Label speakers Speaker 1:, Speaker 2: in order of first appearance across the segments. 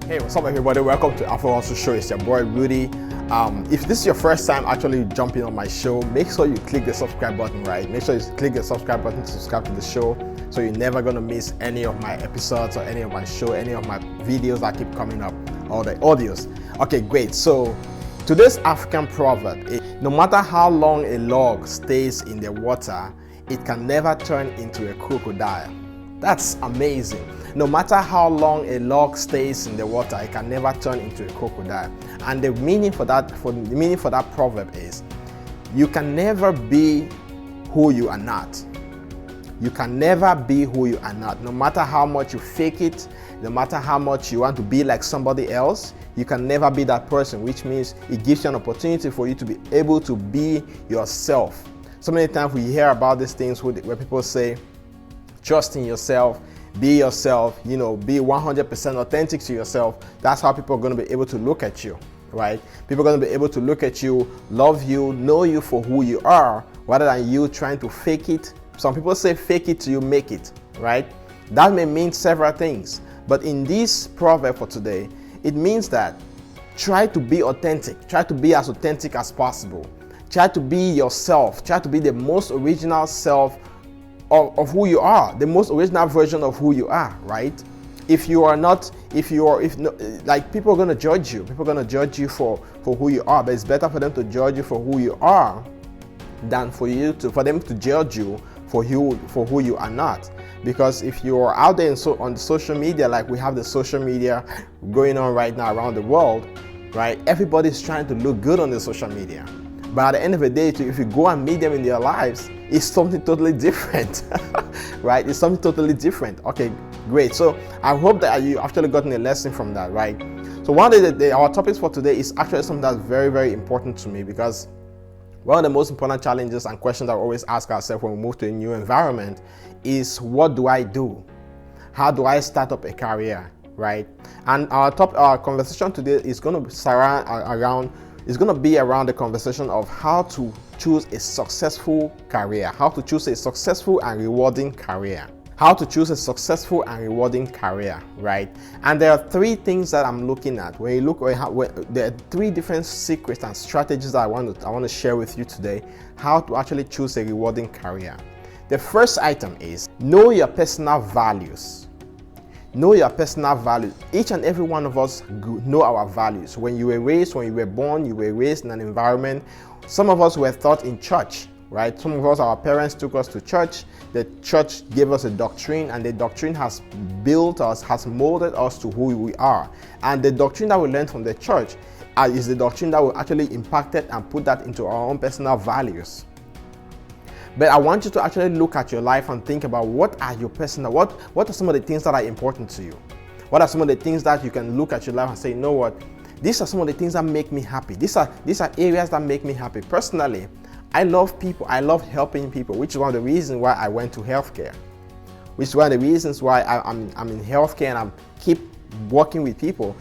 Speaker 1: Hey, what's up everybody? Welcome to AFRO HUSTLE Show. It's your boy Rudy. If this is your first time actually jumping on my show, make sure you click the subscribe button, right? Make sure you click the subscribe button to subscribe to the show so you're never gonna miss any of my episodes or any of my show, any of my videos that keep coming up, all the audios. Okay, great. So today's African proverb is, no matter how long a log stays in the water, it can never turn into a crocodile. That's amazing. No matter how long a log stays in the water, it can never turn into a crocodile. And the meaning for that proverb is, you can never be who you are not. You can never be who you are not. No matter how much you fake it, no matter how much you want to be like somebody else, you can never be that person, which means it gives you an opportunity for you to be able to be yourself. So many times we hear about these things where people say, trust in yourself, be yourself, be 100% authentic to yourself. That's how people are going to be able to look at you, right? People are going to be able to look at you, love you, know you for who you are, rather than you trying to fake it. Some people say fake it till you make it, right? That may mean several things, but in this proverb for today, it means that try to be authentic, try to be as authentic as possible. Try to be yourself, try to be the most original self of who you are, the most original version of who you are, right? If people are going to judge you, people are going to judge you for who you are, but it's better for them to judge you for who you are than for them to judge you for who you are not. Because if you're out there on the social media, like we have the social media going on right now around the world, right? Everybody's trying to look good on the social media. But at the end of the day, if you go and meet them in their lives, it's something totally different, right? It's something totally different. Okay, great. So I hope that you actually gotten a lesson from that, right? So one of our topics for today is actually something that's very, very important to me, because one of the most important challenges and questions that we always ask ourselves when we move to a new environment is, what do I do? How do I start up a career, right? And our conversation today is going to be around the conversation of how to choose a successful career, how to choose a successful and rewarding career, right? And there are three things that I'm looking at. There are three different secrets and strategies that I want to share with you today, how to actually choose a rewarding career. The first item is, know your personal values. Know your personal values. Each and every one of us know our values. When you were born, you were raised in an environment. Some of us were taught in church, right? Some of us, our parents took us to church. The church gave us a doctrine, and the doctrine has built us, has molded us to who we are. And the doctrine that we learned from the church is the doctrine that we actually impacted and put that into our own personal values. But I want you to actually look at your life and think about, what are are some of the things that are important to you? What are some of the things that you can look at your life and say, you know what, these are some of the things that make me happy. These are areas that make me happy. Personally, I love people. I love helping people, which is one of the reasons why I went to healthcare. Which is one of the reasons why I'm in healthcare and I keep working with people.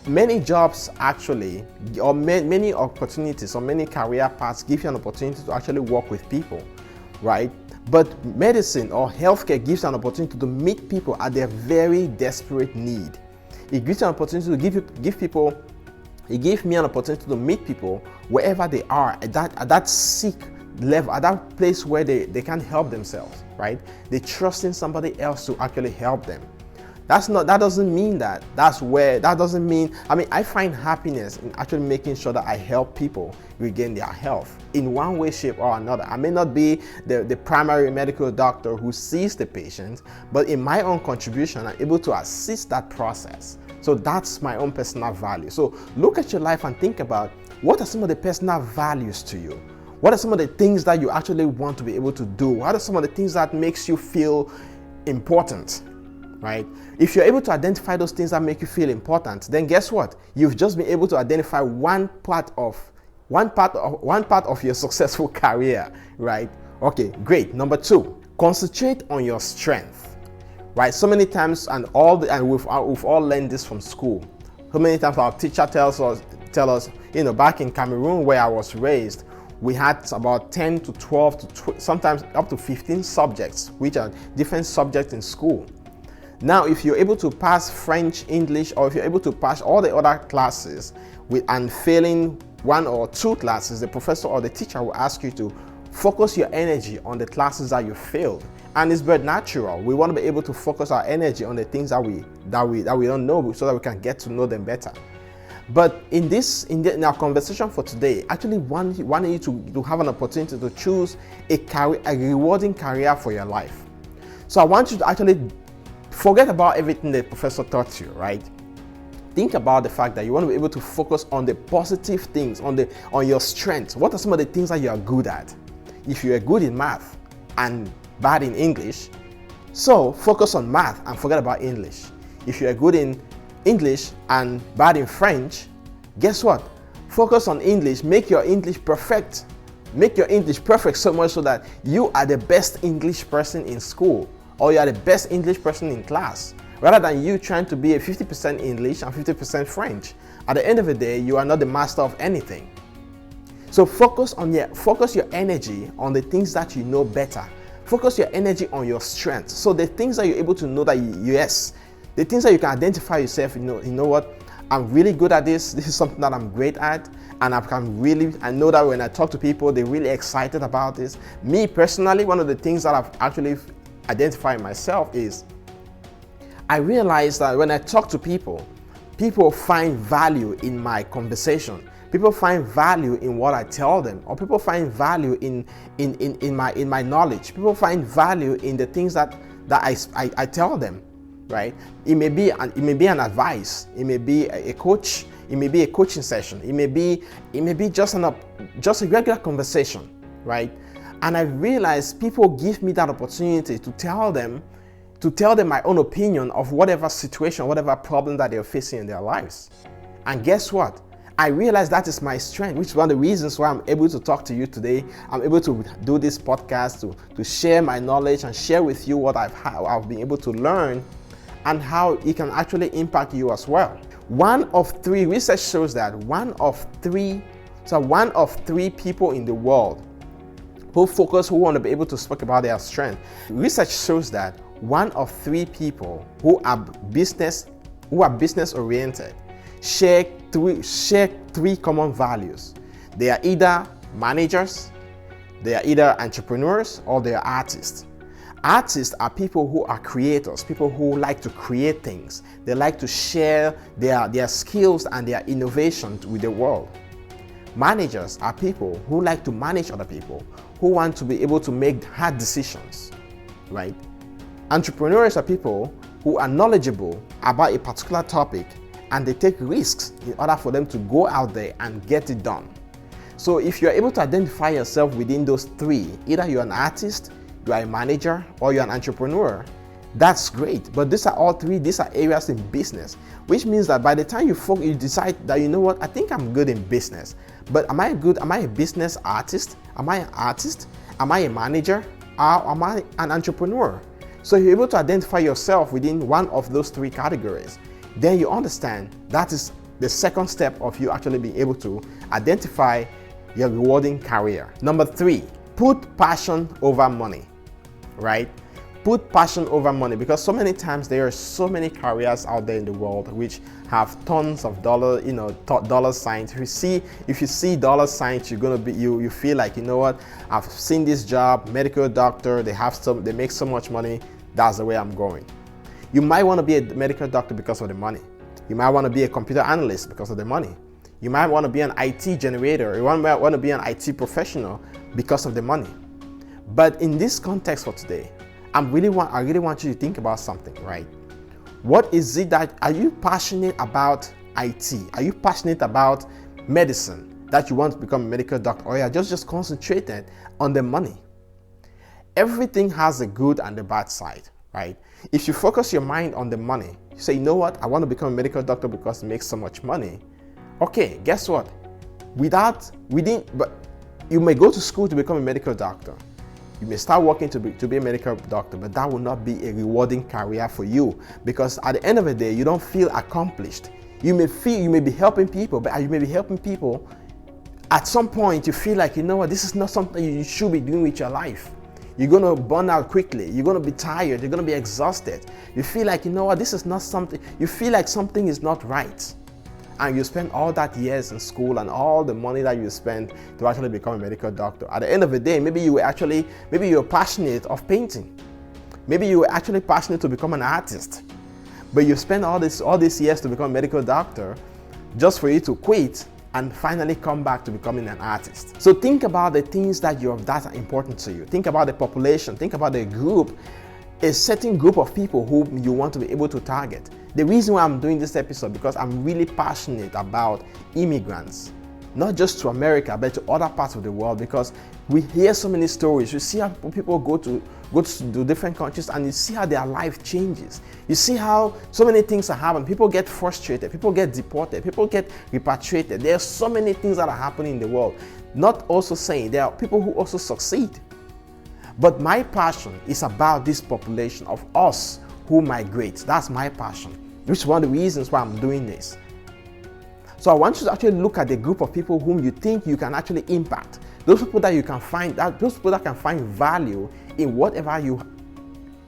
Speaker 1: Many jobs actually, or many opportunities or many career paths give you an opportunity to actually work with people, right? But medicine or healthcare gives an opportunity to meet people at their very desperate need. It gives you an opportunity to it gave me an opportunity to meet people wherever they are, at that sick level, at that place where they can't help themselves, right? They trust in somebody else to actually help them. I find happiness in actually making sure that I help people regain their health in one way, shape, or another. I may not be the primary medical doctor who sees the patient, but in my own contribution, I'm able to assist that process. So that's my own personal value. So look at your life and think about, what are some of the personal values to you? What are some of the things that you actually want to be able to do? What are some of the things that makes you feel important? Right? If you're able to identify those things that make you feel important, then guess what? You've just been able to identify one part of your successful career, right? Okay, great. Number two, concentrate on your strength, right? So many times, and we've all learned this from school. So many times our teacher tell us, back in Cameroon where I was raised, we had about 10 to 12 to sometimes up to 15 subjects, which are different subjects in school. Now, if you're able to pass French, English, or if you're able to pass all the other classes and failing one or two classes, the professor or the teacher will ask you to focus your energy on the classes that you failed. And it's very natural. We want to be able to focus our energy on the things that we don't know, so that we can get to know them better. But in our conversation for today, actually wanting you to have an opportunity to choose a rewarding career for your life. So I want you to actually forget about everything the professor taught you, right? Think about the fact that you want to be able to focus on the positive things, on your strengths. What are some of the things that you are good at? If you are good in math and bad in English, so focus on math and forget about English. If you are good in English and bad in French, guess what? Focus on English. Make your English perfect. Make your English perfect so much so that you are the best English person in school, or you are the best English person in class, rather than you trying to be a 50% English and 50% French. At the end of the day, you are not the master of anything. So focus your energy on the things that you know better. Focus your energy on your strengths. So the things that you're able to know that the things that you can identify yourself, you know what, I'm really good at this. This is something that I'm great at, and I know that when I talk to people, they're really excited about this. Me personally, one of the things that I've actually identified myself is I realize that when I talk to people, people find value in my conversation. People find value in what I tell them, or people find value in my knowledge. People find value in the things that I tell them, right? It may be an advice. It may be a coach. It may be a coaching session. It may be just a regular conversation, right? And I realize people give me that opportunity to tell them my own opinion of whatever situation, whatever problem that they're facing in their lives. And guess what? I realize that is my strength, which is one of the reasons why I'm able to talk to you today. I'm able to do this podcast to share my knowledge and share with you what I've been able to learn and how it can actually impact you as well. Research shows that one of three people in the world who want to be able to speak about their strength. Research shows that one of three people who are business oriented share three common values. They are either managers, they are either entrepreneurs, or they are artists. Artists are people who are creators, people who like to create things. They like to share their skills and their innovation with the world. Managers are people who like to manage other people, who want to be able to make hard decisions, right? Entrepreneurs are people who are knowledgeable about a particular topic, and they take risks in order for them to go out there and get it done. So if you're able to identify yourself within those three, either you're an artist, you are a manager, or you're an entrepreneur, that's great. But these are areas in business, which means that by the time you decide that, you know what, I think I'm good in business, but am I a business artist? Am I an artist? Am I a manager? Or am I an entrepreneur? So if you're able to identify yourself within one of those three categories, then you understand that is the second step of you actually being able to identify your rewarding career. Number 3, put passion over money, right? Put passion over money, because so many times there are so many careers out there in the world which have tons of dollar signs. If you see dollar signs, you feel like, you know what, I've seen this job, medical doctor, they make so much money, that's the way I'm going. You might want to be a medical doctor because of the money. You might want to be a computer analyst because of the money. You might want to be an IT generator. You might want to be an IT professional because of the money. But in this context for today, I really want you to think about something, right? What is it are you passionate about IT? Are you passionate about medicine that you want to become a medical doctor, or are you just concentrated on the money? Everything has a good and a bad side, right? If you focus your mind on the money, you say, you know what, I want to become a medical doctor because it makes so much money. Okay, guess what? But you may go to school to become a medical doctor. You may start working to be a medical doctor, but that will not be a rewarding career for you, because at the end of the day, you don't feel accomplished. You may be helping people, but you may be helping people. At some point, you feel like, you know what, this is not something you should be doing with your life. You're going to burn out quickly. You're going to be tired. You're going to be exhausted. You feel like, you know what, this is not something, you feel like something is not right. And you spend all that years in school and all the money that you spend to actually become a medical doctor. At the end of the day, maybe you're passionate of painting. Maybe you were actually passionate to become an artist. But you spend all these years to become a medical doctor just for you to quit and finally come back to becoming an artist. So think about the things that are important to you. Think about the population. Think about the group, a certain group of people whom you want to be able to target. The reason why I'm doing this episode, because I'm really passionate about immigrants, not just to America, but to other parts of the world, because we hear so many stories. You see how people go to different countries and you see how their life changes. You see how so many things are happening. People get frustrated, people get deported, people get repatriated. There are so many things that are happening in the world. Not also saying there are people who also succeed. But my passion is about this population of us who migrate. That's my passion, which is one of the reasons why I'm doing this. So I want you to actually look at the group of people whom you think you can actually impact. Those people that you can find, those people that can find value in whatever you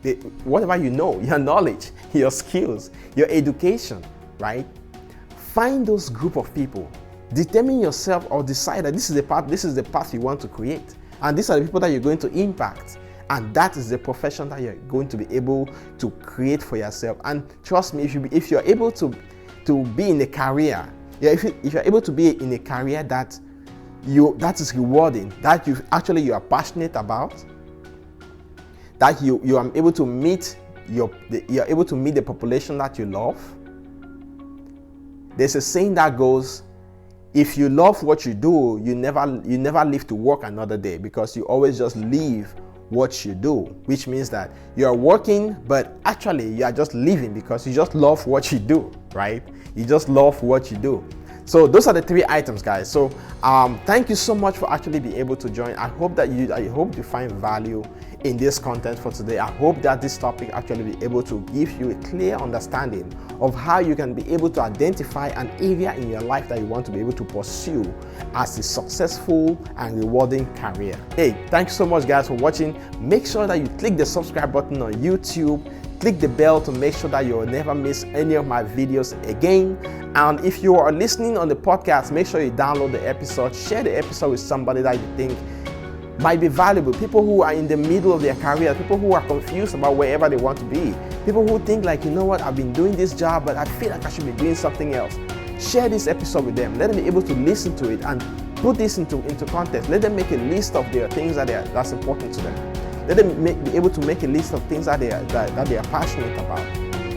Speaker 1: know, your knowledge, your skills, your education, right? Find those group of people. Determine yourself or decide that this is the path you want to create. And these are the people that you're going to impact. And that is the profession that you're going to be able to create for yourself. And trust me, if you're able to be in a career, if you're able to be in a career that is rewarding, that you are passionate about, that you are able to meet you're able to meet the population that you love. There's a saying that goes, if you love what you do, you never live to work another day, because you always just leave what you do, which means that you're working, but actually you are just living because you just love what you do, right? You just love what you do. So those are the 3 items, guys. So thank you so much for actually being able to join. I hope you find value in this content for today. I hope that this topic actually be able to give you a clear understanding of how you can be able to identify an area in your life that you want to be able to pursue as a successful and rewarding career. Hey, thanks so much, guys, for watching. Make sure that you click the subscribe button on YouTube. Click the bell to make sure that you'll never miss any of my videos again. And if you are listening on the podcast, make sure you download the episode, share the episode with somebody that you think might be valuable. People who are in the middle of their career, people who are confused about wherever they want to be, people who think like, you know what, I've been doing this job, but I feel like I should be doing something else. Share this episode with them. Let them be able to listen to it and put this into context. Let them make a list of their things that's important to them. Let them be able to make a list of things that they are passionate about,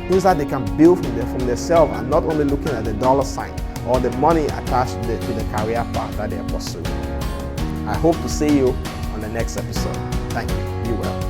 Speaker 1: things that they can build from themselves, and not only looking at the dollar sign or the money attached to the career path that they are pursuing. I hope to see you on the next episode. Thank you. Be well.